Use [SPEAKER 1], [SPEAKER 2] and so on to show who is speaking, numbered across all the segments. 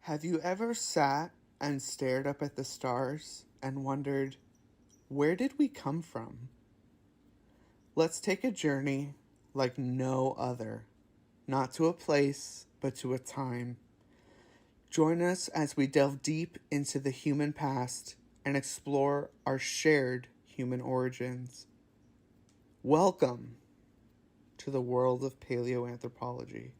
[SPEAKER 1] Have you ever sat and stared up at the stars and wondered, where did we come from? Let's take a journey like no other, not to a place, but to a time. Join us as we delve deep into the human past and explore our shared human origins. Welcome to the world of paleoanthropology.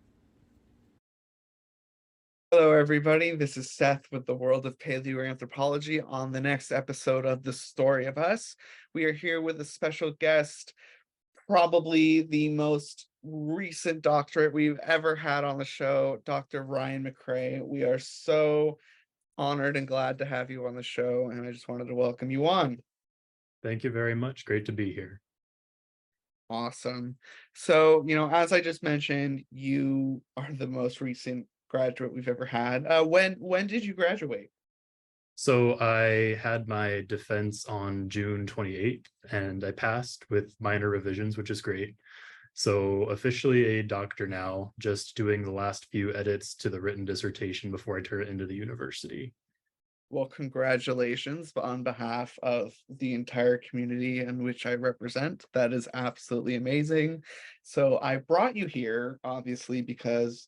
[SPEAKER 1] Hello, everybody. This is Seth with the World of Paleoanthropology on the next episode of The Story of Us. We are here with a special guest, probably the most recent doctorate we've ever had on the show, Dr. Ryan McRae. We are so honored and glad to have you on the show, and I just wanted to welcome you on.
[SPEAKER 2] Thank you very much. Great to be here.
[SPEAKER 1] Awesome. So, as I just mentioned, you are the most recent graduate we've ever had. When did you graduate?
[SPEAKER 2] So I had my defense on June 28th and I passed with minor revisions, which is great. So officially a doctor now, just doing the last few edits to the written dissertation before I turn it into the university.
[SPEAKER 1] Well, congratulations on behalf of the entire community in which I represent. That is absolutely amazing. So I brought you here, obviously, because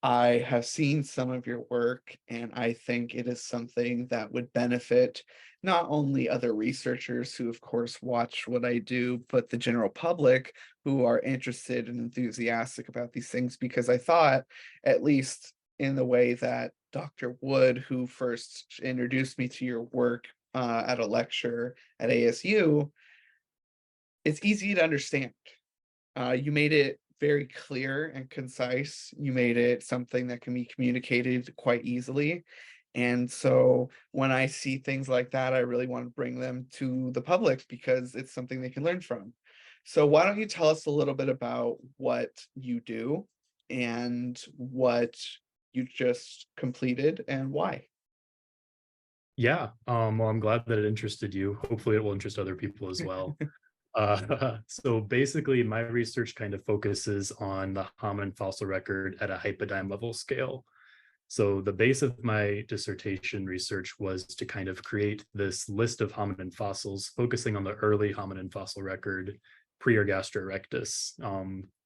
[SPEAKER 1] I have seen some of your work, and I think it is something that would benefit not only other researchers who, of course, watch what I do, but the general public who are interested and enthusiastic about these things. Because I thought, at least in the way that Dr. Wood, who first introduced me to your work at a lecture at ASU, it's easy to understand. You made it very clear and concise. You made it something that can be communicated quite easily. And so when I see things like that, I really want to bring them to the public because it's something they can learn from. So why don't you tell us a little bit about what you do and what you just completed and why?
[SPEAKER 2] Yeah, well, I'm glad that it interested you. Hopefully it will interest other people as well. So basically my research kind of focuses on the hominin fossil record at a hypodyne level scale. So the base of my dissertation research was to kind of create this list of hominin fossils, focusing on the early hominin fossil record, pre-Ergaster erectus,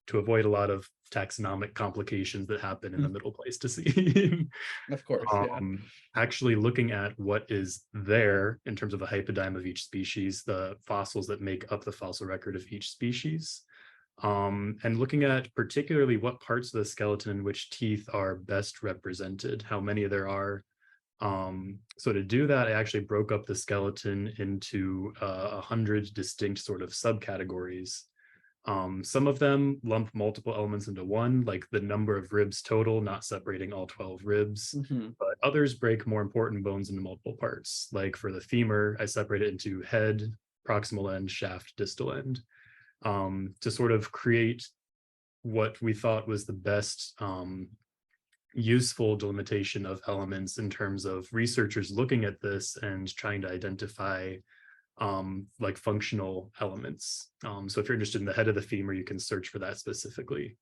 [SPEAKER 2] to avoid a lot of taxonomic complications that happen in the middle Pleistocene.
[SPEAKER 1] Of course, yeah.
[SPEAKER 2] Actually looking at what is there in terms of the hypodyme of each species, the fossils that make up the fossil record of each species, and looking at particularly what parts of the skeleton in which teeth are best represented, how many there are. So to do that, I actually broke up the skeleton into 100 distinct sort of subcategories. Some of them lump multiple elements into one, like the number of ribs total, not separating all 12 ribs.
[SPEAKER 1] Mhm.
[SPEAKER 2] But others break more important bones into multiple parts. Like for the femur, I separate it into head, proximal end, shaft, distal end, to sort of create what we thought was the best useful delimitation of elements in terms of researchers looking at this and trying to identify like functional elements. So if you're interested in the head of the femur, you can search for that specifically.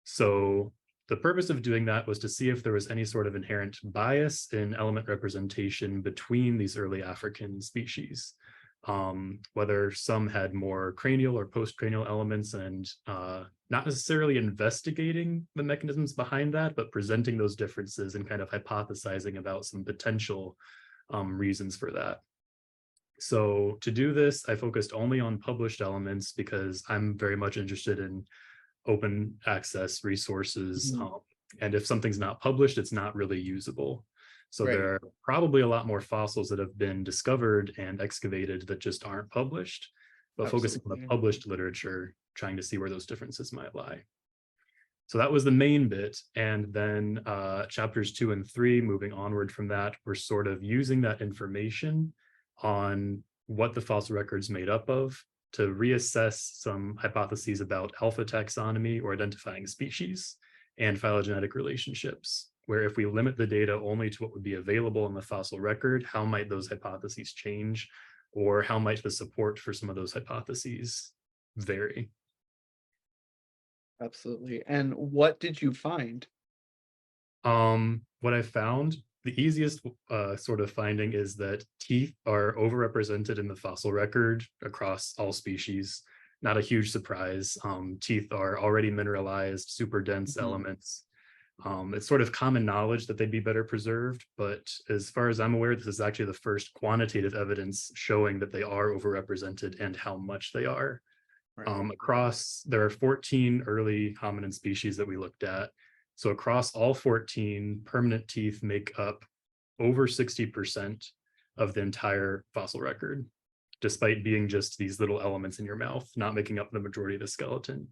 [SPEAKER 2] So the purpose of doing that was to see if there was any sort of inherent bias in element representation between these early African species, whether some had more cranial or postcranial elements, and not necessarily investigating the mechanisms behind that, but presenting those differences and kind of hypothesizing about some potential reasons for that. So to do this, I focused only on published elements because I'm very much interested in open access resources.
[SPEAKER 1] Mhm.
[SPEAKER 2] And if something's not published, it's not really usable. So
[SPEAKER 1] Right.
[SPEAKER 2] there are probably a lot more fossils that have been discovered and excavated that just aren't published, but focusing on the
[SPEAKER 1] Absolutely.
[SPEAKER 2] published literature, trying to see where those differences might lie. So that was the main bit. And then chapters 2 and 3, moving onward from that, we're sort of using that information on what the fossil record's made up of to reassess some hypotheses about alpha taxonomy or identifying species and phylogenetic relationships, where if we limit the data only to what would be available in the fossil record, how might those hypotheses change, or how might the support for some of those hypotheses vary?
[SPEAKER 1] Absolutely. And what did you find?
[SPEAKER 2] what I found, the easiest sort of finding is that teeth are overrepresented in the fossil record across all species. Not a huge surprise. Teeth are already mineralized, super dense
[SPEAKER 1] Mhm.
[SPEAKER 2] elements. It's sort of common knowledge that they'd be better preserved, but as far as I'm aware, this is actually the first quantitative evidence showing that they are overrepresented and how much they are.
[SPEAKER 1] Right.
[SPEAKER 2] There are 14 early hominin species that we looked at. So across all 14, permanent teeth make up over 60% of the entire fossil record, despite being just these little elements in your mouth, not making up the majority of the skeleton.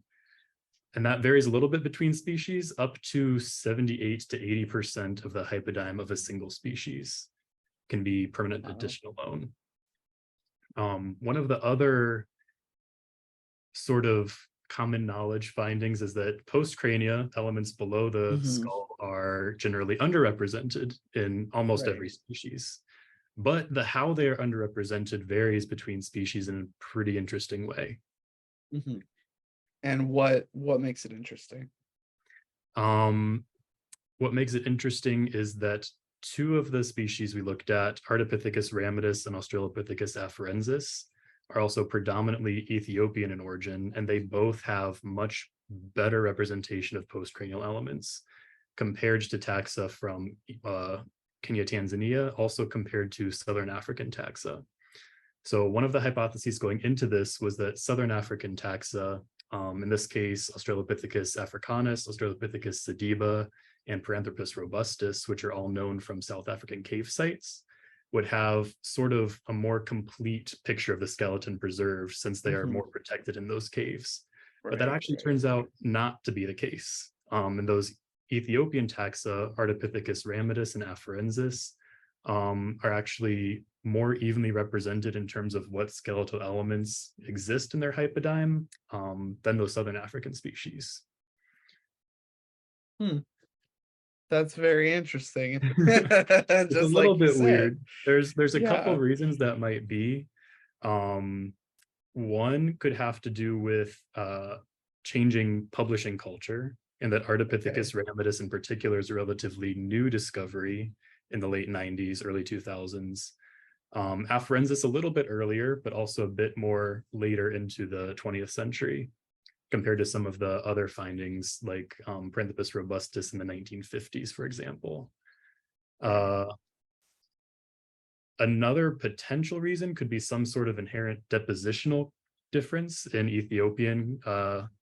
[SPEAKER 2] And that varies a little bit between species, up to 78 to 80% of the hypodyme of a single species can be permanent
[SPEAKER 1] Wow.
[SPEAKER 2] addition alone. One of the other sort of common knowledge findings is that postcrania, elements below the
[SPEAKER 1] Mhm.
[SPEAKER 2] skull, are generally underrepresented in almost every
[SPEAKER 1] Right.
[SPEAKER 2] species. But the how they are underrepresented varies between species in a pretty interesting way.
[SPEAKER 1] Mhm. And what makes it interesting?
[SPEAKER 2] Um, what makes it interesting is that two of the species we looked at, Ardipithecus ramidus and Australopithecus afarensis, are also predominantly Ethiopian in origin, and they both have much better representation of postcranial elements compared to taxa from Kenya, Tanzania, also compared to Southern African taxa. So one of the hypotheses going into this was that Southern African taxa, in this case, Australopithecus africanus, Australopithecus sediba, and Paranthropus robustus, which are all known from South African cave sites, would have sort of a more complete picture of the skeleton preserved since they are
[SPEAKER 1] Mhm.
[SPEAKER 2] more protected in those caves. But that
[SPEAKER 1] Right,
[SPEAKER 2] actually
[SPEAKER 1] right.
[SPEAKER 2] turns out not to be the case. In those Ethiopian taxa, Ardipithecus ramidus and afarensis, are actually more evenly represented in terms of what skeletal elements exist in their hypodyme than those Southern African species.
[SPEAKER 1] Hmm. That's very interesting.
[SPEAKER 2] It's a
[SPEAKER 1] Just
[SPEAKER 2] little
[SPEAKER 1] like you
[SPEAKER 2] bit
[SPEAKER 1] said.
[SPEAKER 2] weird. There's a couple
[SPEAKER 1] Yeah.
[SPEAKER 2] reasons that might be. Um, One could have to do with changing publishing culture, and that
[SPEAKER 1] Okay.
[SPEAKER 2] Ardipithecus ramidus in particular is a relatively new discovery in the late 90s, early 2000s. Afarensis a little bit earlier, but also a bit more later into the 20th century compared to some of the other findings like Paranthropus robustus in the 1950s, for example.
[SPEAKER 1] Right.
[SPEAKER 2] Uh, Another potential reason could be some sort of inherent depositional difference in Ethiopian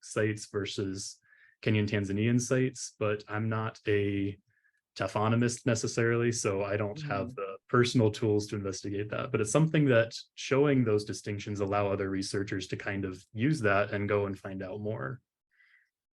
[SPEAKER 2] sites versus Kenyan Tanzanian sites, but I'm not a taphonomist necessarily, so I don't have
[SPEAKER 1] Mhm.
[SPEAKER 2] the personal tools to investigate that. But it's something that showing those distinctions allow other researchers to kind of use that and go and find out more.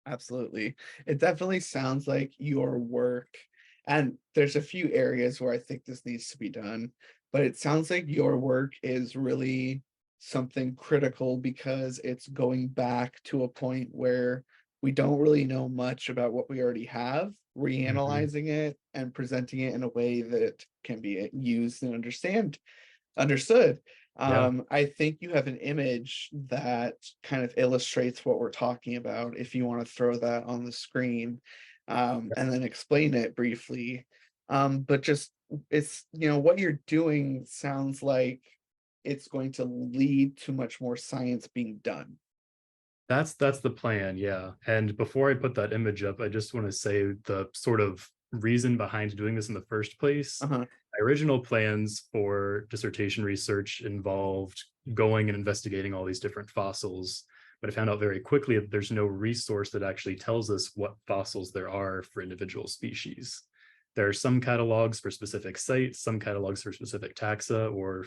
[SPEAKER 1] Absolutely. It definitely sounds like your work, and there's a few areas where I think this needs to be done, but it sounds like your work is really something critical because it's going back to a point where we don't really know much about what we already have,
[SPEAKER 2] Mhm.
[SPEAKER 1] reanalyzing it and presenting it in a way that can be used and understood.
[SPEAKER 2] Yeah.
[SPEAKER 1] I think you have an image that kind of illustrates what we're talking about, if you wanna throw that on the screen, and then explain it briefly. But just what you're doing sounds like it's going to lead to much more science being done.
[SPEAKER 2] That's the plan, yeah. And before I put that image up, I just want to say the sort of reason behind doing this in the first place.
[SPEAKER 1] Uh-huh.
[SPEAKER 2] My original plans for dissertation research involved going and investigating all these different fossils, but I found out very quickly that there's no resource that actually tells us what fossils there are for individual species. There are some catalogs for specific sites, some catalogs for specific taxa or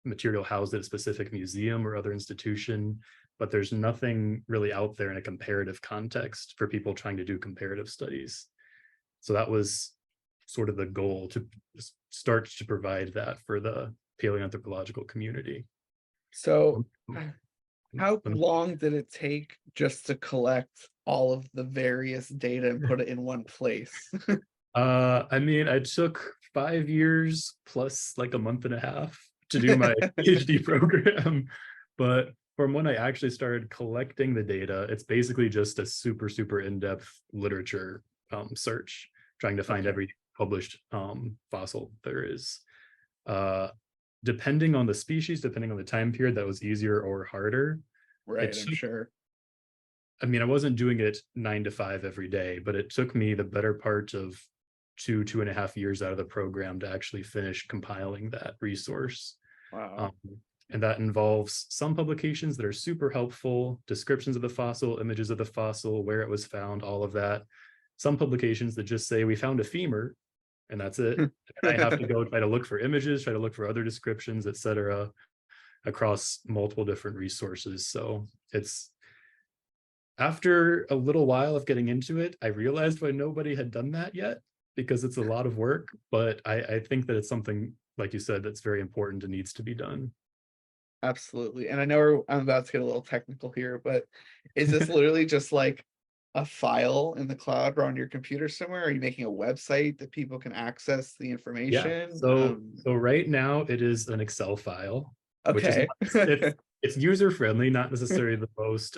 [SPEAKER 2] material housed at a specific museum or other institution, but there's nothing really out there in a comparative context for people trying to do comparative studies. So that was sort of the goal, to start to provide that for the paleoanthropological community.
[SPEAKER 1] So,
[SPEAKER 2] Um,
[SPEAKER 1] h how long did it take just to collect all of the various data and put it in one place?
[SPEAKER 2] I mean, I took 5 years plus like a month and a half to do my PhD program, but from when I actually started collecting the data, it's basically just a super in-depth literature search, trying to find
[SPEAKER 1] Okay.
[SPEAKER 2] everything published fossil there is. Uh, Depending on the species, depending on the time period, that was easier or harder. It
[SPEAKER 1] Right, I'm
[SPEAKER 2] took,
[SPEAKER 1] sure.
[SPEAKER 2] I mean, I wasn't doing it 9 to 5 every day, but it took me the better part of 2.5 years out of the program to actually finish compiling that resource.
[SPEAKER 1] Wow.
[SPEAKER 2] Um, and that involves some publications that are super helpful, descriptions of the fossil, images of the fossil, where it was found, all of that. Some publications that just say we found a femur, and that's it. And I have to go try to look for images, try to look for other descriptions, etc., across multiple different resources. So it's, after a little while of getting into it, I realized why nobody had done that yet, because it's a lot of work. But I think that it's something, like you said, that's very important and needs to be done.
[SPEAKER 1] Absolutely. And I know I'm about to get a little technical here, but is this literally just like a file in the cloud or on your computer somewhere? Are you making a website that people can access the
[SPEAKER 2] Yeah.
[SPEAKER 1] information?
[SPEAKER 2] So right now it is an Excel file, which is
[SPEAKER 1] Okay.
[SPEAKER 2] not, it's user friendly, not necessarily the most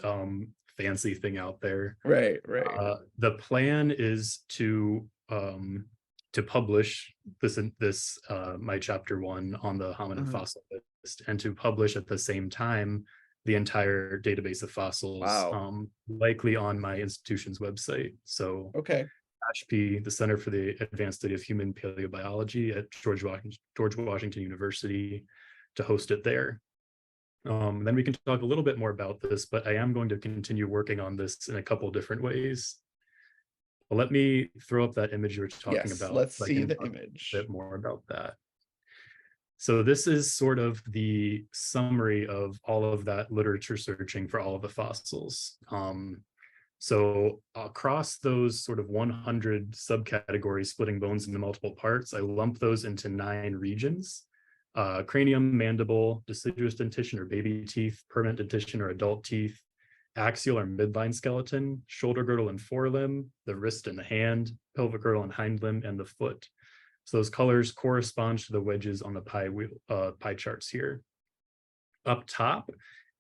[SPEAKER 2] fancy thing out there.
[SPEAKER 1] Right, right.
[SPEAKER 2] The plan is to publish this my chapter 1 on the hominin
[SPEAKER 1] Uh,
[SPEAKER 2] fossil list, and to publish at the same time the entire database of fossils,
[SPEAKER 1] wow.
[SPEAKER 2] likely on my institution's website. So
[SPEAKER 1] Okay.
[SPEAKER 2] ASHP, the Center for the Advanced Study of Human Paleobiology at George Washington University, to host it there. Then we can talk a little bit more about this, but I am going to continue working on this in a couple different ways. Well, let me throw up that image you were talking
[SPEAKER 1] Yes,
[SPEAKER 2] about,
[SPEAKER 1] let's
[SPEAKER 2] so I
[SPEAKER 1] see
[SPEAKER 2] can
[SPEAKER 1] the
[SPEAKER 2] talk a
[SPEAKER 1] image.
[SPEAKER 2] bit more about that. So this is sort of the summary of all of that literature searching for all of the fossils. So across those sort of 100 subcategories, splitting bones into multiple parts, I lump those into 9 regions: cranium, mandible, deciduous dentition or baby teeth, permanent dentition or adult teeth, axial or midline skeleton, shoulder girdle and forelimb, the wrist and the hand, pelvic girdle and hind limb, and the foot. So those colors correspond to the wedges on the pie charts here. Up top,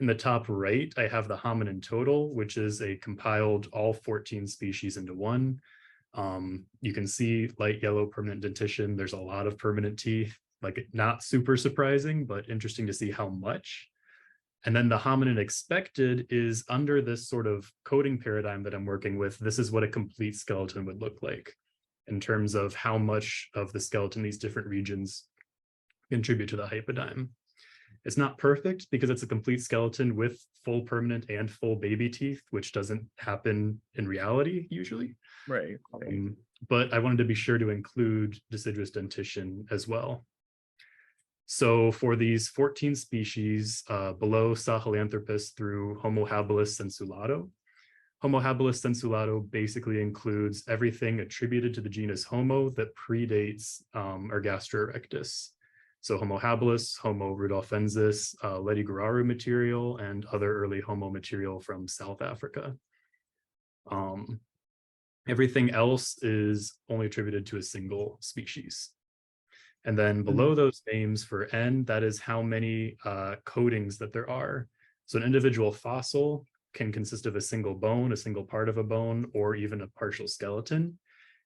[SPEAKER 2] in the top right, I have the hominin total, which is a compiled all 14 species into one. You can see light yellow permanent dentition. There's a lot of permanent teeth, like not super surprising, but interesting to see how much. And then the hominin expected is under this sort of coding paradigm that I'm working with. This is what a complete skeleton would look like in terms of how much of the skeleton these different regions contribute to the hypodyme. It's not perfect because it's a complete skeleton with full permanent and full baby teeth, which doesn't happen in reality usually.
[SPEAKER 1] Right, right.
[SPEAKER 2] But I wanted to be sure to include deciduous dentition as well. So for these 14 species, below Sahelanthropus through Homo habilis sensulato, Homo habilis sensulato basically includes everything attributed to the genus Homo that predates Ergaster erectus. So Homo habilis, Homo rudolfensis, Leddy-Guraru material, and other early Homo material from South Africa. Everything else is only attributed to a single species. And then below those names for N, that is how many codings that there are. So an individual fossil can consist of a single bone, a single part of a bone, or even a partial skeleton.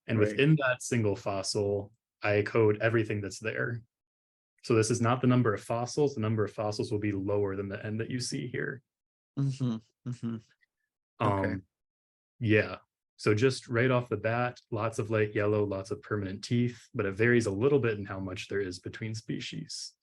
[SPEAKER 2] And
[SPEAKER 1] Right.
[SPEAKER 2] within that single fossil, I code everything that's there. So this is not the number of fossils. The number of fossils will be lower than the N that you see here.
[SPEAKER 1] Mm-hmm. Mm-hmm. Okay.
[SPEAKER 2] Um, yeah. So just right off the bat, lots of light yellow, lots of permanent teeth, but it varies a little bit in how much there is between species.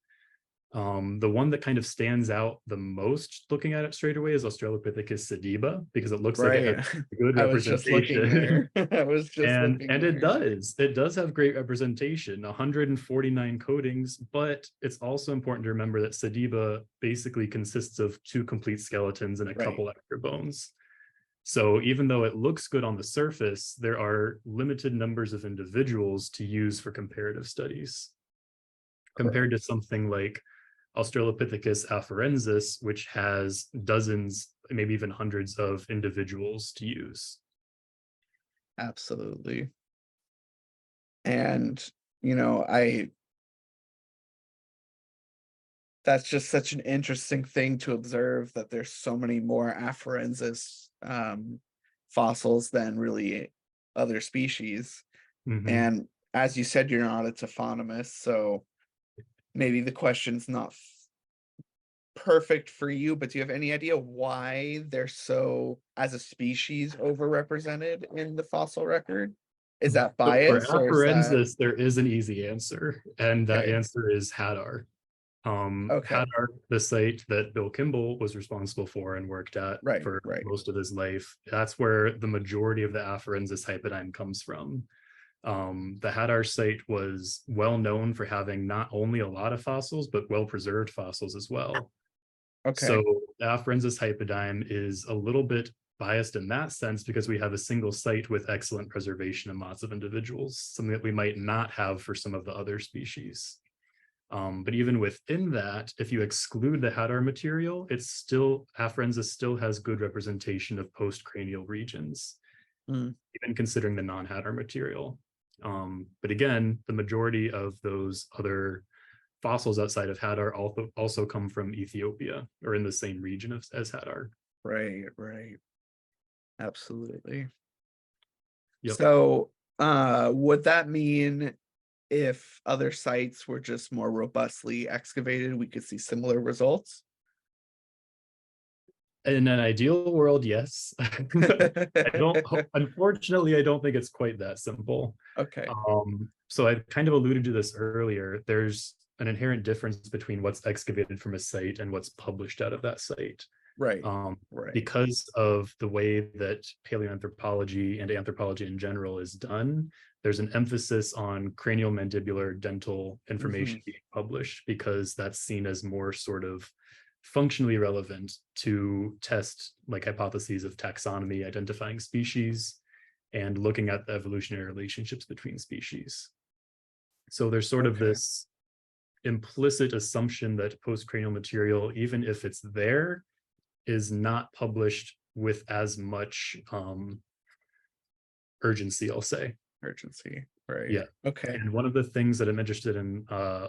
[SPEAKER 2] The one that kind of stands out the most looking at it straight away is Australopithecus sediba, because it looks like it has
[SPEAKER 1] Right.
[SPEAKER 2] good
[SPEAKER 1] I was just looking
[SPEAKER 2] representation.
[SPEAKER 1] there. I was just looking
[SPEAKER 2] And
[SPEAKER 1] there.
[SPEAKER 2] it does have great representation, 149 codings, but it's also important to remember that sediba basically consists of 2 complete skeletons and a
[SPEAKER 1] Right.
[SPEAKER 2] couple extra bones. So even though it looks good on the surface, there are limited numbers of individuals to use for comparative studies, compared to
[SPEAKER 1] Correct.
[SPEAKER 2] something like Australopithecus afarensis, which has dozens, maybe even hundreds of individuals to use.
[SPEAKER 1] Absolutely. And, you know, I that's just such an interesting thing to observe that there's so many more afarensis fossils than really other species.
[SPEAKER 2] Mhm.
[SPEAKER 1] And as you said, you're not a taphonomist, so maybe the question's not perfect for you, but do you have any idea why they're so, as a species, overrepresented in the fossil record? Is that
[SPEAKER 2] So for
[SPEAKER 1] bias or is that
[SPEAKER 2] Afarensis, there is an easy answer, and that
[SPEAKER 1] okay?
[SPEAKER 2] answer is Hadar.
[SPEAKER 1] Okay.
[SPEAKER 2] Hadar, the site that Bill Kimball was responsible for and worked at
[SPEAKER 1] Right,
[SPEAKER 2] for
[SPEAKER 1] right.
[SPEAKER 2] most of his life, that's where the majority of the Afarensis hypodyne comes from. The Hadar site was well known for having not only a lot of fossils, but well preserved fossils as well. So
[SPEAKER 1] Okay.
[SPEAKER 2] the Afarensis hypodyne is a little bit biased in that sense because we have a single site with excellent preservation and lots of individuals, something that we might not have for some of the other species. But even within that, if you exclude the Hadar material, it's still, Afarensis still has good representation of postcranial regions,
[SPEAKER 1] Mm,
[SPEAKER 2] even considering the non-Hadar material. But again, the majority of those other fossils outside of Hadar also come from Ethiopia or in the same region as Hadar.
[SPEAKER 1] right, right. Absolutely.
[SPEAKER 2] Yep.
[SPEAKER 1] So, would that mean if other sites were just more robustly excavated, we could see similar results?
[SPEAKER 2] In an ideal world, yes. Unfortunately, I don't think it's quite that simple.
[SPEAKER 1] Okay.
[SPEAKER 2] So I kind of alluded to this earlier. There's an inherent difference between what's excavated from a site and what's published out of that site.
[SPEAKER 1] Right. Right.
[SPEAKER 2] Because of the way that paleoanthropology and anthropology in general is done, there's an emphasis on cranial mandibular dental
[SPEAKER 1] Hmm.
[SPEAKER 2] information being published because that's seen as more sort of functionally relevant to test like hypotheses of taxonomy, identifying species, and looking at the evolutionary relationships between species. So there's sort of
[SPEAKER 1] Okay.
[SPEAKER 2] this implicit assumption that postcranial material, even if it's there, is not published with as much urgency, I'll say.
[SPEAKER 1] Urgency. Right.
[SPEAKER 2] Yeah.
[SPEAKER 1] Okay.
[SPEAKER 2] And one of the things that I'm interested in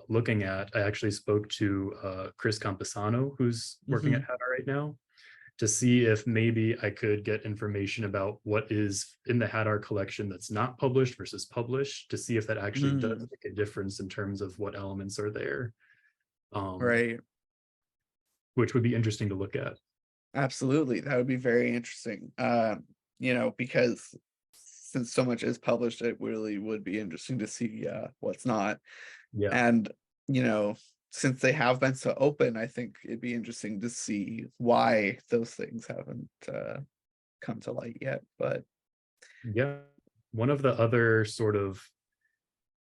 [SPEAKER 2] looking at, I actually spoke to Chris Camposano, who's working
[SPEAKER 1] Hmm.
[SPEAKER 2] at Hadar right now, to see if maybe I could get information about what is in the Hadar collection that's not published versus published, to see if that actually does
[SPEAKER 1] Mm,
[SPEAKER 2] make a difference in terms of what elements are there, um,
[SPEAKER 1] right.
[SPEAKER 2] which would be interesting to look at.
[SPEAKER 1] Absolutely. That would be very interesting. Because since so much is published, it really would be interesting to see what's not.
[SPEAKER 2] Yeah.
[SPEAKER 1] And, you know, since they have been so open, I think it'd be interesting to see why those things haven't come to light yet. But
[SPEAKER 2] Yeah. One of the other sort of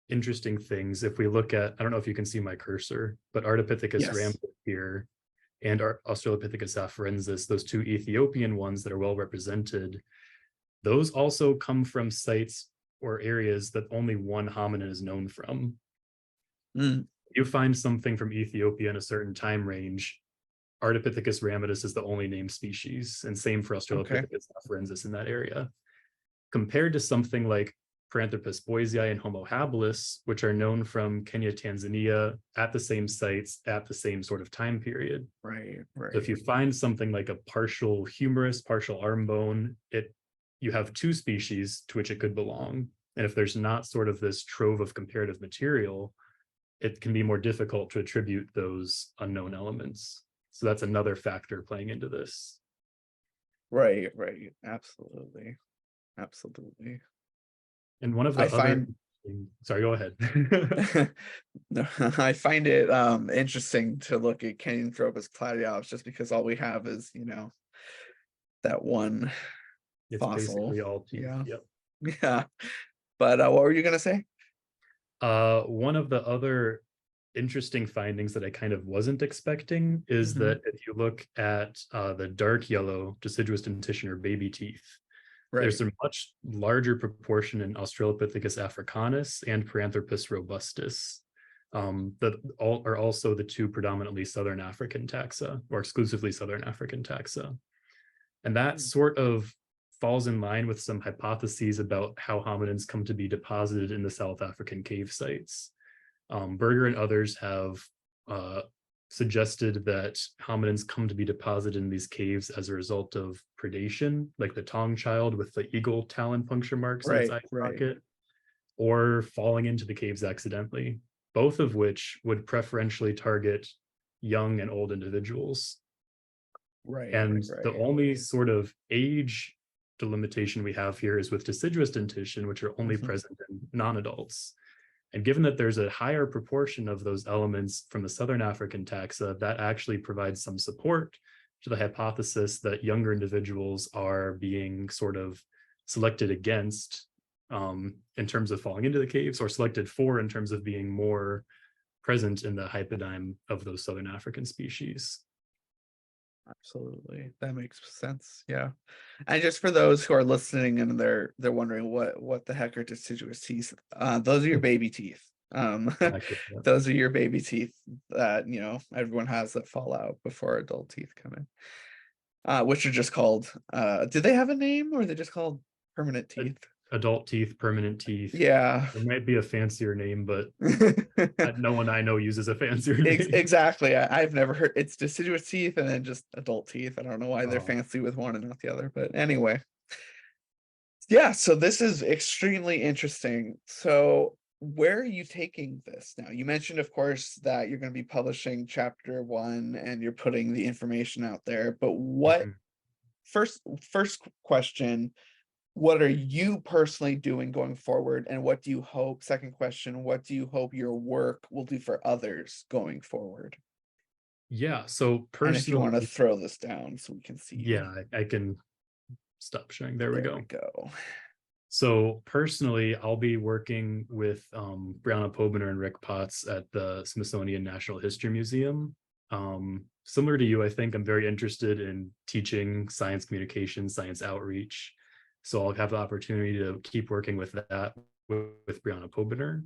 [SPEAKER 2] interesting things, if we look at, I don't know if you can see my cursor, but Ardipithecus
[SPEAKER 1] yes.
[SPEAKER 2] rambo here and Australopithecus afarensis, those two Ethiopian ones that are well represented, those also come from sites or areas that only one hominin is known from.
[SPEAKER 1] Mm,
[SPEAKER 2] You find something from Ethiopia in a certain time range, Ardipithecus ramidus is the only named species, and same for
[SPEAKER 1] okay.
[SPEAKER 2] Australopithecus afarensis in that area. Compared to something like Paranthropus boisei and Homo habilis, which are known from Kenya, Tanzania, at the same sites, at the same sort of time period.
[SPEAKER 1] Right.
[SPEAKER 2] So if
[SPEAKER 1] Right.
[SPEAKER 2] you find something like a partial humerus, partial arm bone, you have two species to which it could belong. And if there's not sort of this trove of comparative material, it can be more difficult to attribute those unknown elements. So that's another factor playing into this.
[SPEAKER 1] Right. Right. Absolutely. Absolutely.
[SPEAKER 2] And one of
[SPEAKER 1] I
[SPEAKER 2] the other,
[SPEAKER 1] find
[SPEAKER 2] sorry, go ahead.
[SPEAKER 1] no, I find it interesting to look at Kenyanthropus cladiops just because all we have is, that one
[SPEAKER 2] It's
[SPEAKER 1] fossil.
[SPEAKER 2] basically all teeth.
[SPEAKER 1] Yeah.
[SPEAKER 2] Yep.
[SPEAKER 1] Yeah. But what were you gonna say?
[SPEAKER 2] One of the other interesting findings that I kind of wasn't expecting is
[SPEAKER 1] Hmm.
[SPEAKER 2] that if you look at the dark yellow deciduous dentition or baby teeth,
[SPEAKER 1] Right.
[SPEAKER 2] there's a much larger proportion in Australopithecus africanus and Paranthropus robustus that all are also the two predominantly Southern African taxa or exclusively Southern African taxa. And that
[SPEAKER 1] Mm,
[SPEAKER 2] sort of falls in line with some hypotheses about how hominins come to be deposited in the South African cave sites. Berger and others have uh, suggested that hominins come to be deposited in these caves as a result of predation, like the Tong child with the eagle talon puncture marks in its
[SPEAKER 1] right.
[SPEAKER 2] eye
[SPEAKER 1] Right.
[SPEAKER 2] socket. or falling into the caves accidentally, both of which would preferentially target young and old individuals.
[SPEAKER 1] Right,
[SPEAKER 2] And
[SPEAKER 1] right,
[SPEAKER 2] the
[SPEAKER 1] right.
[SPEAKER 2] only sort of age delimitation we have here is with deciduous dentition, which are only
[SPEAKER 1] Mhm.
[SPEAKER 2] present in non-adults. And given that there's a higher proportion of those elements from the Southern African taxa, that actually provides some support to the hypothesis that younger individuals are being sort of selected against in terms of falling into the caves, or selected for in terms of being more present in the hypodyme of those Southern African species.
[SPEAKER 1] Absolutely. That makes sense. Yeah. And just for those who are listening and they're wondering what the heck are deciduous teeth, those are your baby teeth.
[SPEAKER 2] Exactly. Yeah.
[SPEAKER 1] Those are your baby teeth that, everyone has that fall out before adult teeth come in. Which are just called, do they have a name, or are they just called permanent teeth?
[SPEAKER 2] Adult teeth, permanent teeth.
[SPEAKER 1] Yeah.
[SPEAKER 2] There might be a fancier name, but no one I know uses a fancier name.
[SPEAKER 1] Exactly. I've never heard, it's deciduous teeth and then just adult teeth. I don't know why they're
[SPEAKER 2] Uh,
[SPEAKER 1] fancy with one and not the other, but anyway. Yeah, so this is extremely interesting. So where are you taking this now? You mentioned, of course, that you're going to be publishing chapter one and you're putting the information out there, but what
[SPEAKER 2] mhm.
[SPEAKER 1] first question, what are you personally doing going forward, and what do you hope, second question, what do you hope your work will do for others going forward?
[SPEAKER 2] Yeah. So
[SPEAKER 1] And if you want to
[SPEAKER 2] personally,
[SPEAKER 1] throw this down so we can see.
[SPEAKER 2] yeah, I can stop sharing. There we
[SPEAKER 1] There we
[SPEAKER 2] go.
[SPEAKER 1] go.
[SPEAKER 2] So personally, I'll be working with Brianna Pobiner and Rick Potts at the Smithsonian Natural History Museum. Similar to you, I think I'm very interested in teaching science communication, science outreach. So I'll have the opportunity to keep working with that with Brianna Pobiner.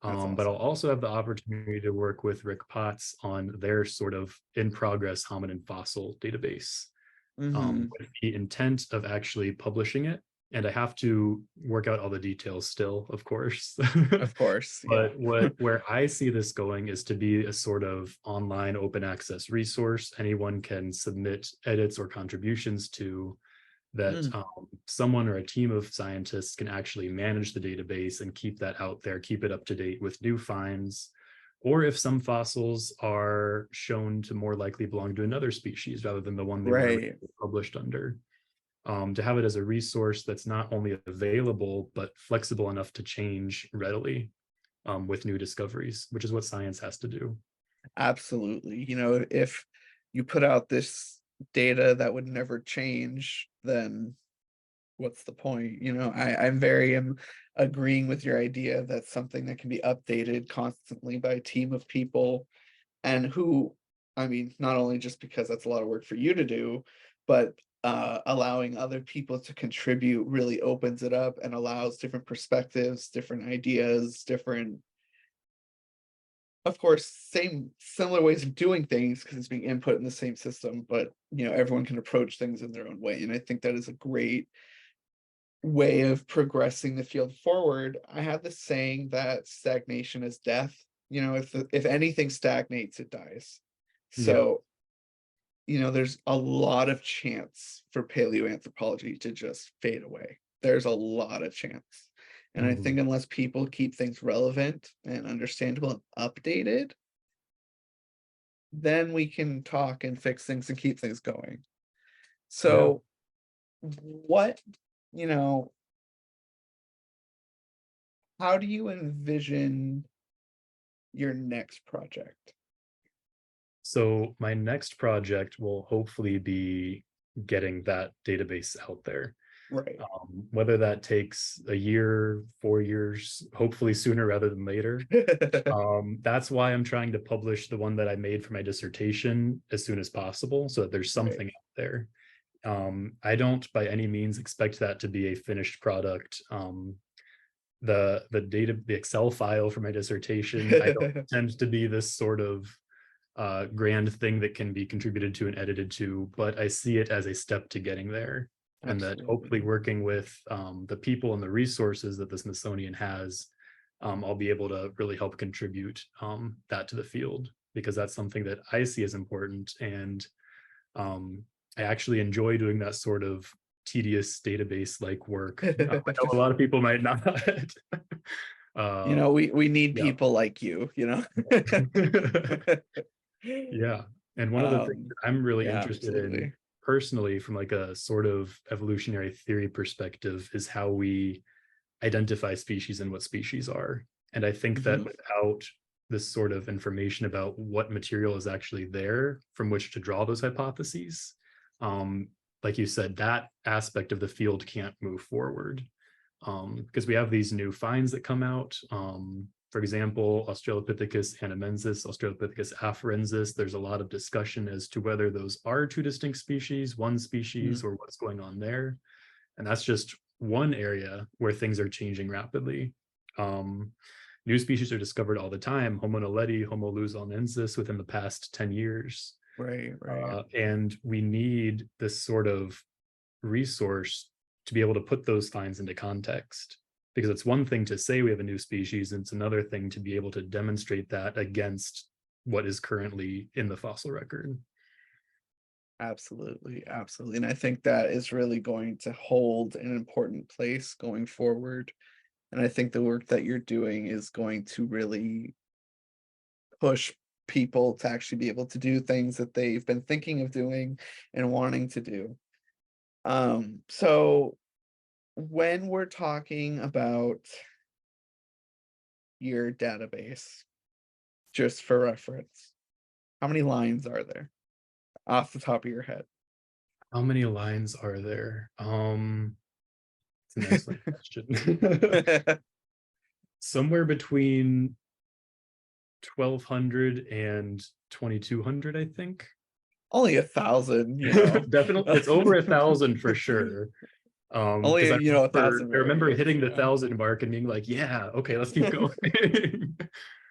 [SPEAKER 1] That's
[SPEAKER 2] But I'll
[SPEAKER 1] awesome.
[SPEAKER 2] also have the opportunity to work with Rick Potts on their sort of in progress hominin fossil database,
[SPEAKER 1] Hmm.
[SPEAKER 2] with the intent of actually publishing it. And I have to work out all the details still, of course.
[SPEAKER 1] Of course, yeah.
[SPEAKER 2] But where I see this going is to be a sort of online open access resource anyone can submit edits or contributions to, that
[SPEAKER 1] Mm,
[SPEAKER 2] someone or a team of scientists can actually manage the database and keep that out there, keep it up to date with new finds. Or if some fossils are shown to more likely belong to another species rather than the one they were
[SPEAKER 1] right.
[SPEAKER 2] originally published under, to have it as a resource that's not only available, but flexible enough to change readily with new discoveries, which is what science has to do.
[SPEAKER 1] Absolutely. If you put out this data that would never change, then what's the point? I'm very am agreeing with your idea that something that can be updated constantly by a team of people, and who, I mean, not only just because that's a lot of work for you to do, but allowing other people to contribute really opens it up and allows different perspectives, different ideas, different, of course, same similar ways of doing things because it's being input in the same system, but everyone can approach things in their own way. And I think that is a great way of progressing the field forward. I have this saying that stagnation is death. If anything stagnates, it dies.
[SPEAKER 2] Yeah.
[SPEAKER 1] So, there's a lot of chance for paleoanthropology to just fade away. There's a lot of chance. And I think
[SPEAKER 2] Mhm.
[SPEAKER 1] unless people keep things relevant and understandable and updated, then we can talk and fix things and keep things going.
[SPEAKER 2] Yeah.
[SPEAKER 1] So, what, you know, how do you envision your next project?
[SPEAKER 2] So my next project will hopefully be getting that database out there.
[SPEAKER 1] Right.
[SPEAKER 2] Whether that takes a year, 4 years, hopefully sooner rather than later. That's why I'm trying to publish the one that I made for my dissertation as soon as possible, so that there's
[SPEAKER 1] Right.
[SPEAKER 2] something out there. I don't by any means expect that to be a finished product. The Excel file for my dissertation, I don't tend to be this sort of grand thing that can be contributed to and edited to, but I see it as a step to getting there. And that hopefully
[SPEAKER 1] Absolutely.
[SPEAKER 2] working with the people and the resources that the Smithsonian has, I'll be able to really help contribute that to the field, because that's something that I see as important. And I actually enjoy doing that sort of tedious database like work. I know a lot of people might not.
[SPEAKER 1] We need
[SPEAKER 2] Yeah.
[SPEAKER 1] people like you.
[SPEAKER 2] Yeah. And one of the things
[SPEAKER 1] Um,
[SPEAKER 2] that I'm really
[SPEAKER 1] yeah,
[SPEAKER 2] interested in
[SPEAKER 1] absolutely.
[SPEAKER 2] personally from like a sort of evolutionary theory perspective is how we identify species and what species are. And I think that
[SPEAKER 1] Hmm.
[SPEAKER 2] without this sort of information about what material is actually there from which to draw those hypotheses, um, like you said, that aspect of the field can't move forward because we have these new finds that come out. For example, Australopithecus hannamensis, Australopithecus afarensis. There's a lot of discussion as to whether those are two distinct species, one species,
[SPEAKER 1] Hmm.
[SPEAKER 2] or what's going on there. And that's just one area where things are changing rapidly. Um, New species are discovered all the time, Homo naledi, Homo luzonensis within the past 10 years.
[SPEAKER 1] Right, right.
[SPEAKER 2] And we need this sort of resource to be able to put those finds into context. Because it's one thing to say we have a new species, and it's another thing to be able to demonstrate that against what is currently in the fossil record.
[SPEAKER 1] Absolutely, absolutely. And I think that is really going to hold an important place going forward. And I think the work that you're doing is going to really push people to actually be able to do things that they've been thinking of doing and wanting to do. So when we're talking about your database, just for reference, how many lines are there off the top of your head?
[SPEAKER 2] How many lines are there? It's an excellent question. Somewhere between 1,200 and 2,200, I think.
[SPEAKER 1] Only 1,000.
[SPEAKER 2] Definitely, it's over 1,000 for sure. Because
[SPEAKER 1] Only,
[SPEAKER 2] I
[SPEAKER 1] a
[SPEAKER 2] remember,
[SPEAKER 1] thousand
[SPEAKER 2] I remember
[SPEAKER 1] variants.
[SPEAKER 2] hitting the 1,000 mark and being like, yeah, okay, let's keep going.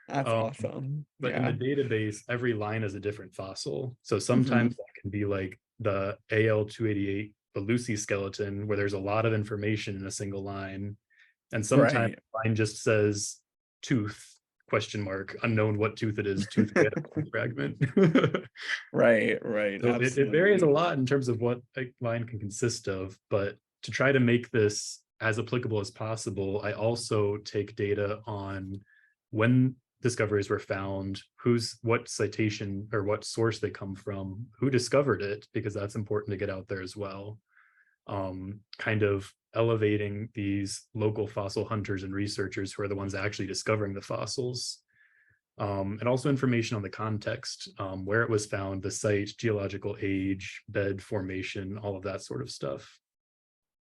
[SPEAKER 1] That's
[SPEAKER 2] um,
[SPEAKER 1] awesome.
[SPEAKER 2] but in the
[SPEAKER 1] Yeah.
[SPEAKER 2] database, every line is a different fossil. So
[SPEAKER 1] Hmm.
[SPEAKER 2] sometimes that can be like the AL288 Lucy skeleton, where there's a lot of information in a single line. And sometimes
[SPEAKER 1] Right.
[SPEAKER 2] the line just says tooth question mark, unknown what tooth it is, tooth fragment.
[SPEAKER 1] Right, right.
[SPEAKER 2] So it varies a
[SPEAKER 1] Absolutely.
[SPEAKER 2] lot in terms of what a line can consist of, but to try to make this as applicable as possible, I also take data on when discoveries were found, what citation or what source they come from, who discovered it, because that's important to get out there as well. Kind of elevating these local fossil hunters and researchers who are the ones actually discovering the fossils, and also information on the context, where it was found, the site, geological age, bed formation, all of that sort of stuff.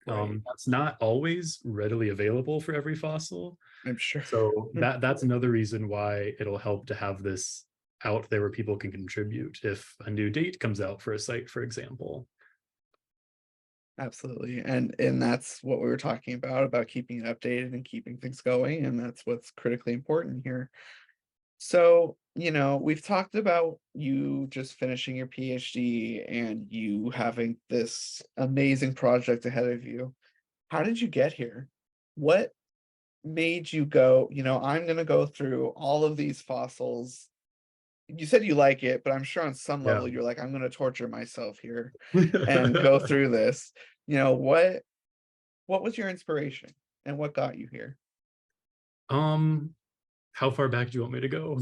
[SPEAKER 1] Right.
[SPEAKER 2] That's not always readily available for every fossil.
[SPEAKER 1] I'm sure.
[SPEAKER 2] So that's another reason why it'll help to have this out there where people can contribute if a new date comes out for a site, for example.
[SPEAKER 1] Absolutely. And that's what we were talking about keeping it updated and keeping things going. And that's what's critically important here. So, we've talked about you just finishing your PhD and you having this amazing project ahead of you. How did you get here? What made you go, I'm going to go through all of these fossils? You said you like it, but I'm sure on some
[SPEAKER 2] Yeah.
[SPEAKER 1] level you're like, I'm going to torture myself here and go through this. What was your inspiration and what got you here?
[SPEAKER 2] um how far back do you want me to go?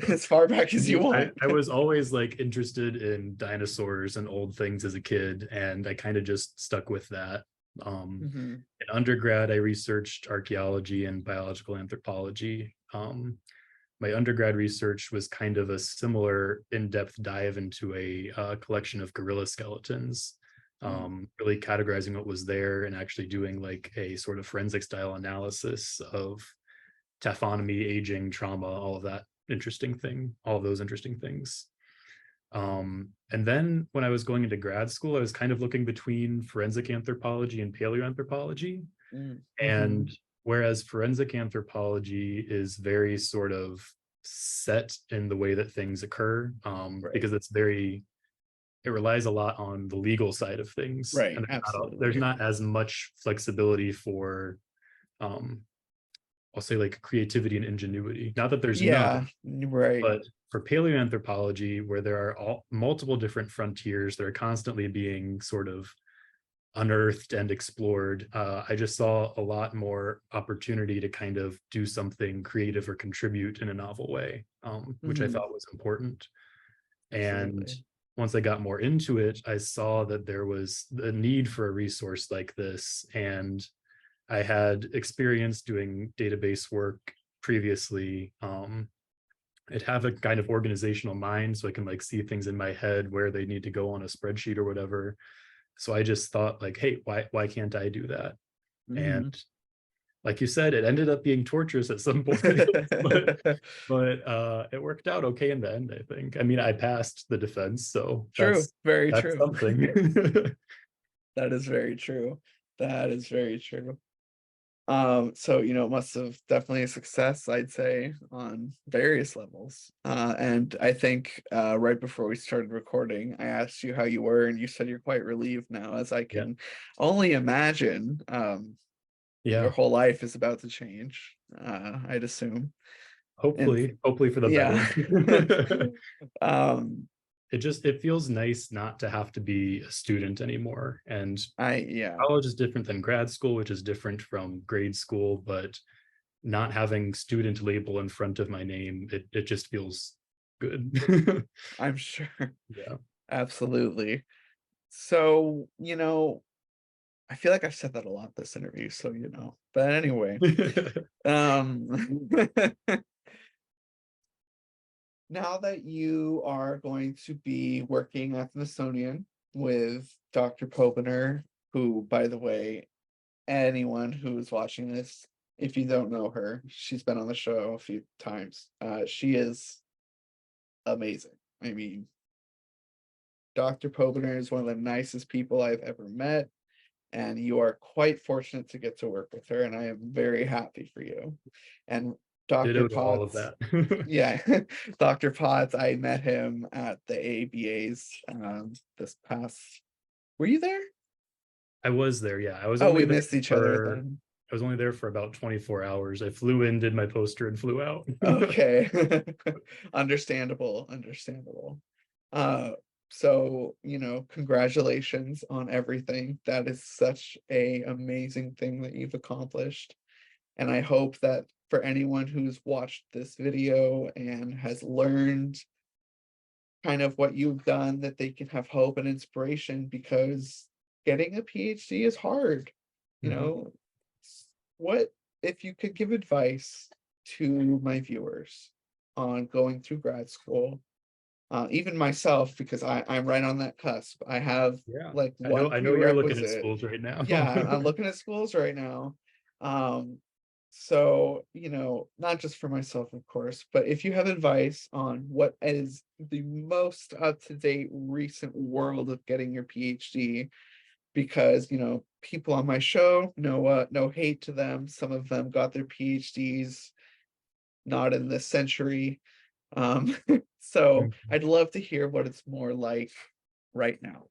[SPEAKER 1] As far back
[SPEAKER 2] I
[SPEAKER 1] as you
[SPEAKER 2] mean, I,
[SPEAKER 1] want.
[SPEAKER 2] I was always like interested in dinosaurs and old things as a kid, and I kind of just stuck with that.
[SPEAKER 1] Hmm.
[SPEAKER 2] In undergrad, I researched archaeology and biological anthropology. My undergrad research was kind of a similar in-depth dive into a collection of gorilla skeletons, really categorizing what was there and actually doing like a sort of forensic style analysis of taphonomy, aging, trauma, all of those interesting things. And then when I was going into grad school, I was kind of looking between forensic anthropology and paleoanthropology.
[SPEAKER 1] Mm-hmm.
[SPEAKER 2] And whereas forensic anthropology is very sort of set in the way that things occur,
[SPEAKER 1] Right.
[SPEAKER 2] because it relies a lot on the legal side of things,
[SPEAKER 1] Right.
[SPEAKER 2] and there's
[SPEAKER 1] Absolutely.
[SPEAKER 2] not as much flexibility for um, I'll say like creativity and ingenuity. Not that there's none,
[SPEAKER 1] Yeah. Right.
[SPEAKER 2] but for paleoanthropology, where there are multiple different frontiers that are constantly being sort of unearthed and explored. I just saw a lot more opportunity to kind of do something creative or contribute in a novel way, which I
[SPEAKER 1] Hmm.
[SPEAKER 2] thought was important. And
[SPEAKER 1] Absolutely.
[SPEAKER 2] once I got more into it, I saw that there was a need for a resource like this. And I had experience doing database work previously. I'd have a kind of organizational mind, so I can like see things in my head where they need to go on a spreadsheet or whatever. So I just thought like, hey, why can't I do that? And
[SPEAKER 1] Hmm.
[SPEAKER 2] like you said, it ended up being torturous at some point, but it worked out okay in the end, I think. I mean, I passed the defense, so
[SPEAKER 1] True, very
[SPEAKER 2] that's
[SPEAKER 1] true.
[SPEAKER 2] something.
[SPEAKER 1] That is very true. That is very true. So it must have definitely a success, I'd say, on various levels. And I think right before we started recording, I asked you how you were, and you said you're quite relieved now, as I
[SPEAKER 2] Yeah.
[SPEAKER 1] can only imagine your
[SPEAKER 2] Yeah.
[SPEAKER 1] whole life is about to change, I'd assume. And
[SPEAKER 2] Hopefully for the
[SPEAKER 1] yeah.
[SPEAKER 2] better.
[SPEAKER 1] um,
[SPEAKER 2] It feels nice not to have to be a student anymore. And
[SPEAKER 1] yeah,
[SPEAKER 2] college is different than grad school, which is different from grade school, but not having student label in front of my name, it just feels good.
[SPEAKER 1] I'm sure.
[SPEAKER 2] Yeah.
[SPEAKER 1] Absolutely. So, I feel like I've said that a lot this interview, so But anyway, um now that you are going to be working at the Smithsonian with Dr. Popener, who, by the way, anyone who's watching this, if you don't know her, she's been on the show a few times. She is amazing. I mean, Dr. Popener is one of the nicest people I've ever met, and you are quite fortunate to get to work with her, and I am very happy for you. And Dr.
[SPEAKER 2] Ditto to all of
[SPEAKER 1] Potts,
[SPEAKER 2] that.
[SPEAKER 1] yeah, Dr. Potts, I met him at the ABAs this past. Were you there?
[SPEAKER 2] I was there, yeah.
[SPEAKER 1] Oh, we missed each other then.
[SPEAKER 2] I was only there for about 24 hours. I flew in, did my poster, and flew out.
[SPEAKER 1] Okay. Understandable, understandable. Uh, so, congratulations on everything. That is such a amazing thing that you've accomplished. And I hope that for anyone who's watched this video and has learned kind of what you've done, that they can have hope and inspiration, because getting a PhD is hard. You
[SPEAKER 2] Mhm.
[SPEAKER 1] know, what if you could give advice to my viewers on going through grad school, even myself, because I'm right on that cusp. I have
[SPEAKER 2] Yeah.
[SPEAKER 1] like one
[SPEAKER 2] I know you're looking at
[SPEAKER 1] prerequisite.
[SPEAKER 2] schools right now.
[SPEAKER 1] Yeah, I'm looking at schools right now. So, not just for myself, of course, but if you have advice on what is the most up-to-date recent world of getting your PhD, because, people on my show, no hate to them. Some of them got their PhDs not in this century. Um, so
[SPEAKER 2] Mhm.
[SPEAKER 1] I'd love to hear what it's more like right now.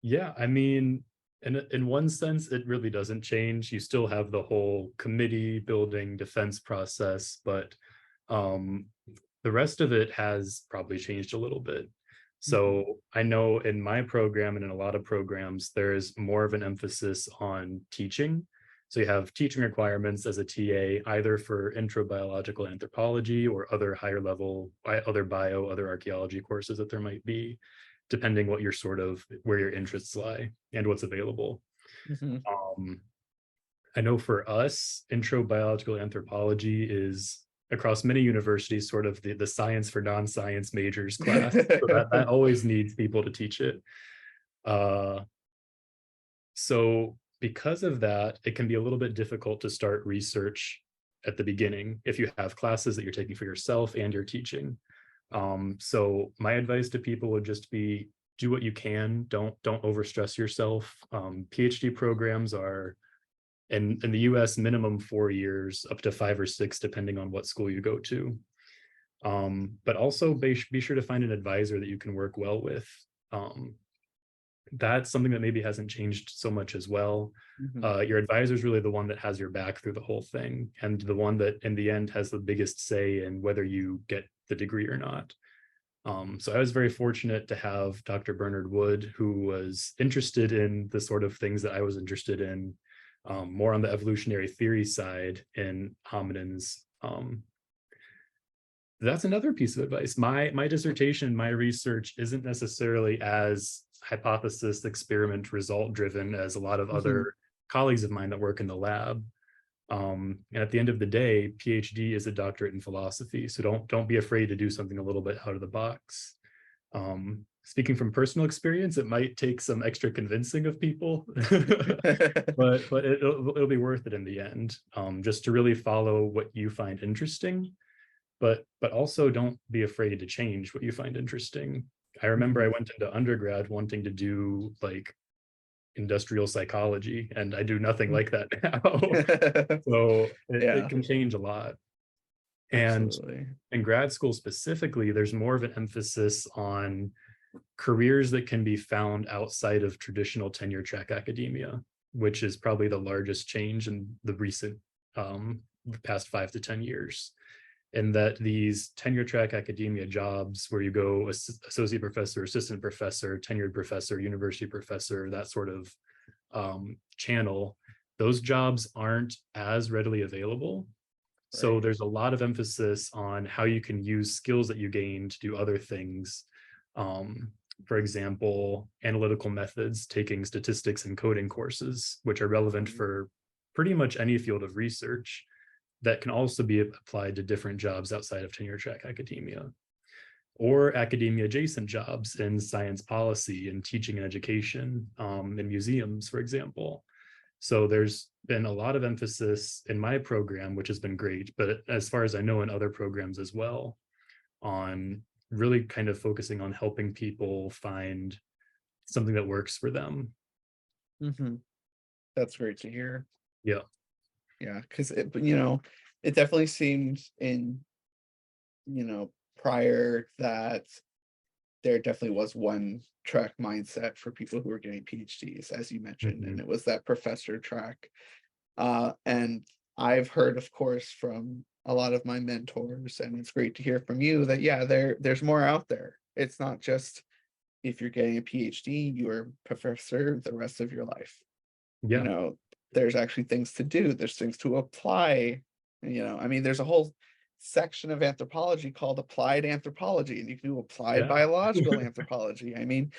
[SPEAKER 2] Yeah, I mean, in one sense, it really doesn't change. You still have the whole committee building defense process, but um, the rest of it has probably changed a little bit.
[SPEAKER 1] Mhm.
[SPEAKER 2] So I know in my program and in a lot of programs, there is more of an emphasis on teaching. So you have teaching requirements as a TA, either for intro biological anthropology or other higher level, other bio, other archaeology courses that there might be, depending what your sort of where your interests lie and what's available.
[SPEAKER 1] Mhm.
[SPEAKER 2] Um, I know for us, intro biological anthropology is across many universities sort of the science for non-science majors class. So that always needs people to teach it. Uh, so because of that, it can be a little bit difficult to start research at the beginning if you have classes that you're taking for yourself and you're teaching. So my advice to people would just be do what you can. Don't overstress yourself. PhD programs are in the US minimum 4 years, up to 5 or 6, depending on what school you go to. But also be sure to find an advisor that you can work well with. Um, that's something that maybe hasn't changed so much as well.
[SPEAKER 1] Mhm.
[SPEAKER 2] Your advisor is really the one that has your back through the whole thing, and the one that in the end has the biggest say in whether you get the degree or not. So I was very fortunate to have Dr. Bernard Wood, who was interested in the sort of things that I was interested in, more on the evolutionary theory side in hominins. That's another piece of advice. My dissertation, my research isn't necessarily as hypothesis, experiment, result driven as a lot of
[SPEAKER 1] Hmm.
[SPEAKER 2] other colleagues of mine that work in the lab. And at the end of the day, PhD is a doctorate in philosophy. So don't be afraid to do something a little bit out of the box. Speaking from personal experience, it might take some extra convincing of people, but it'll be worth it in the end. Just to really follow what you find interesting, but also don't be afraid to change what you find interesting. I remember I
[SPEAKER 1] Hmm.
[SPEAKER 2] went into undergrad wanting to do like industrial psychology, and I do nothing like that now. So it
[SPEAKER 1] Yeah,
[SPEAKER 2] can change a lot. And
[SPEAKER 1] absolutely.
[SPEAKER 2] in grad school specifically, there's more of an emphasis on careers that can be found outside of traditional tenure track academia, which is probably the largest change in the recent the past 5 to 10 years. And that these tenure track academia jobs where you go associate professor, assistant professor, tenured professor, university professor, that sort of channel, those jobs aren't as readily available. So
[SPEAKER 1] Right.
[SPEAKER 2] there's a lot of emphasis on how you can use skills that you gain to do other things. For example, analytical methods, taking statistics and coding courses, which are relevant
[SPEAKER 1] Mhm.
[SPEAKER 2] for pretty much any field of research that can also be applied to different jobs outside of tenure track academia, or academia adjacent jobs in science policy and teaching and education, in museums, for example. So there's been a lot of emphasis in my program, which has been great, but as far as I know, in other programs as well, on really kind of focusing on helping people find something that works for them.
[SPEAKER 1] Mhm. That's great to hear.
[SPEAKER 2] Yeah.
[SPEAKER 1] Yeah, because it definitely seems in, prior that there definitely was one track mindset for people who were getting PhDs, as you mentioned, and
[SPEAKER 2] Mhm.
[SPEAKER 1] it was that professor track. And I've heard, of course, from a lot of my mentors, and it's great to hear from you that yeah, there's more out there. It's not just if you're getting a PhD, you're a professor the rest of your life. you
[SPEAKER 2] Yeah.
[SPEAKER 1] know, there's actually things to do. There's things to apply. I mean, there's a whole section of anthropology called applied anthropology, and you can do applied
[SPEAKER 2] Yeah.
[SPEAKER 1] biological anthropology. I mean,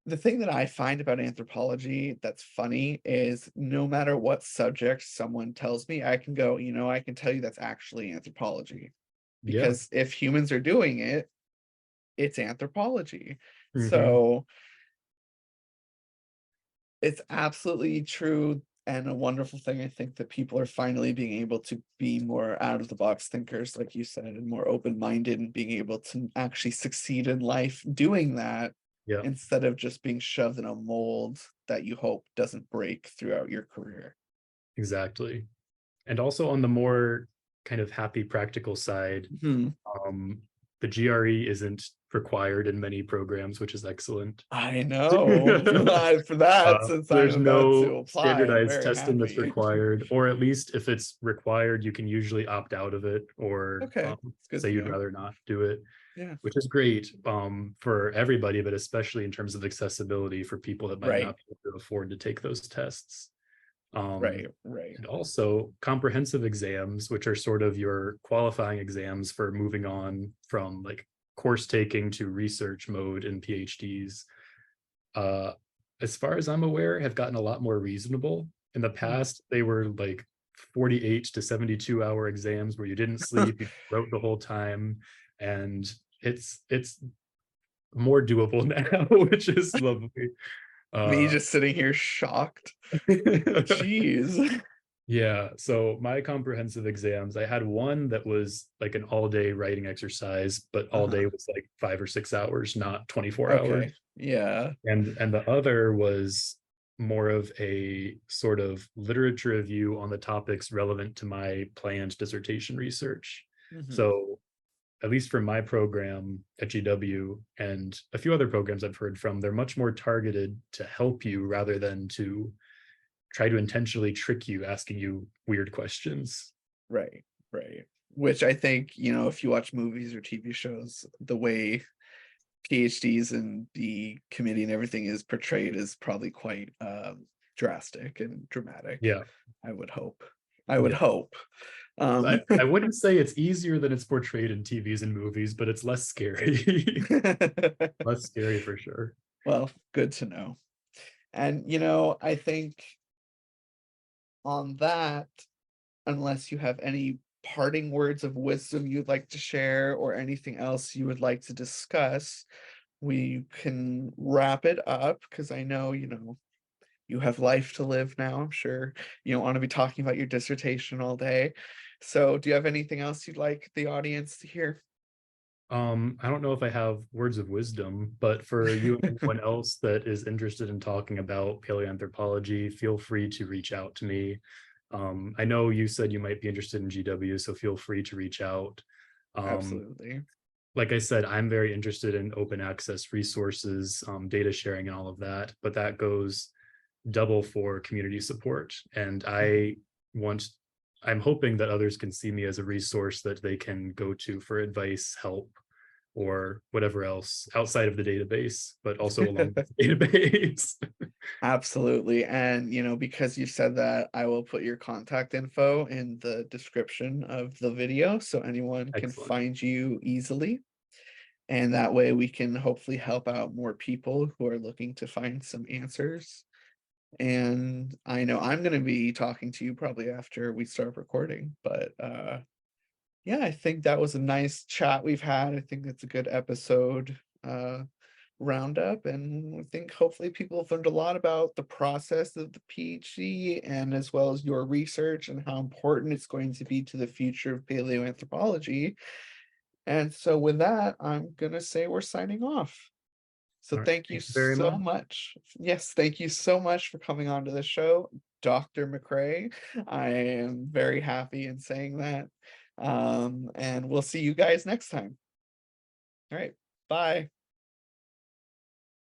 [SPEAKER 1] the thing that I find about anthropology that's funny is no matter what subject someone tells me, I can go, I can tell you that's actually anthropology.
[SPEAKER 2] Yeah.
[SPEAKER 1] Because if humans are doing it, it's anthropology.
[SPEAKER 2] Hmm.
[SPEAKER 1] So it's absolutely true and a wonderful thing, I think, that people are finally being able to be more out of the box thinkers, like you said, and more open-minded and being able to actually succeed in life doing that
[SPEAKER 2] Yeah.
[SPEAKER 1] instead of just being shoved in a mold that you hope doesn't break throughout your career.
[SPEAKER 2] Exactly. And also on the more kind of happy practical side,
[SPEAKER 1] Mhm.
[SPEAKER 2] um, the GRE isn't required in many programs, which is excellent.
[SPEAKER 1] I know. For that, since I'm
[SPEAKER 2] There's
[SPEAKER 1] about to
[SPEAKER 2] no
[SPEAKER 1] apply, I'm
[SPEAKER 2] standardized
[SPEAKER 1] very
[SPEAKER 2] testing that's
[SPEAKER 1] happy.
[SPEAKER 2] required, or at least if it's required, you can usually opt out of it or
[SPEAKER 1] Okay, it's good
[SPEAKER 2] say
[SPEAKER 1] to
[SPEAKER 2] you'd
[SPEAKER 1] know.
[SPEAKER 2] rather not do it,
[SPEAKER 1] Yeah.
[SPEAKER 2] which is great for everybody, but especially in terms of accessibility for people that might
[SPEAKER 1] Right,
[SPEAKER 2] not be able to afford to take those tests. Um,
[SPEAKER 1] right, right.
[SPEAKER 2] and also comprehensive exams, which are sort of your qualifying exams for moving on from like course taking to research mode in PhDs. Uh, as far as I'm aware, have gotten a lot more reasonable. In the
[SPEAKER 1] Hmm.
[SPEAKER 2] past, they were like 48 to 72-hour exams where you didn't sleep, you wrote the whole time, and it's more doable now, which is lovely.
[SPEAKER 1] Me
[SPEAKER 2] Uh,
[SPEAKER 1] just sitting here shocked. Jeez.
[SPEAKER 2] Yeah, so my comprehensive exams, I had one that was like an all-day writing exercise, but all day
[SPEAKER 1] Uh-huh.
[SPEAKER 2] was like 5 or 6 hours, not 24
[SPEAKER 1] Okay.
[SPEAKER 2] hours.
[SPEAKER 1] Yeah.
[SPEAKER 2] And the other was more of a sort of literature review on the topics relevant to my planned dissertation research.
[SPEAKER 1] Mhm.
[SPEAKER 2] So at least for my program at GW and a few other programs I've heard from, they're much more targeted to help you rather than to try to intentionally trick you, asking you weird questions.
[SPEAKER 1] Right. Right. which I think, if you watch movies or TV shows, the way PhDs and the committee and everything is portrayed is probably quite drastic and dramatic.
[SPEAKER 2] Yeah,
[SPEAKER 1] I would hope. I would
[SPEAKER 2] yeah.
[SPEAKER 1] hope.
[SPEAKER 2] I,
[SPEAKER 1] Um,
[SPEAKER 2] I wouldn't say it's easier than it's portrayed in TVs and movies, but it's less scary. Less scary for sure.
[SPEAKER 1] well, good to know. And I think on that, unless you have any parting words of wisdom you'd like to share or anything else you would like to discuss, we can wrap it up because I know, you have life to live now. I'm sure you don't want to be talking about your dissertation all day. So, do you have anything else you'd like the audience to hear?
[SPEAKER 2] I don't know if I have words of wisdom, but for you and anyone else that is interested in talking about paleoanthropology, feel free to reach out to me. I know you said you might be interested in GW, so feel free to reach out. Um,
[SPEAKER 1] Absolutely.
[SPEAKER 2] like I said, I'm very interested in open access resources, data sharing, and all of that, but that goes double for community support. And
[SPEAKER 1] Mhm.
[SPEAKER 2] want, I'm hoping that others can see me as a resource that they can go to for advice, help, or whatever else outside of the database, but also along with the database.
[SPEAKER 1] Absolutely. And, because you said that, I will put your contact info in the description of the video so anyone can
[SPEAKER 2] Excellent.
[SPEAKER 1] find you easily. And that way we can hopefully help out more people who are looking to find some answers. And I know I'm going to be talking to you probably after we start recording, but yeah, I think that was a nice chat we've had. I think it's a good episode roundup, and I think hopefully people have learned a lot about the process of the PhD and as well as your research and how important it's going to be to the future of paleoanthropology. And so with that, I'm gonna say we're signing off. So
[SPEAKER 2] All right.
[SPEAKER 1] thank you
[SPEAKER 2] Thank you very
[SPEAKER 1] so
[SPEAKER 2] much.
[SPEAKER 1] much. Yes, thank you so much for coming on to the show, Dr. McRae. I am very happy in saying that. And we'll see you guys next time. All right. Bye.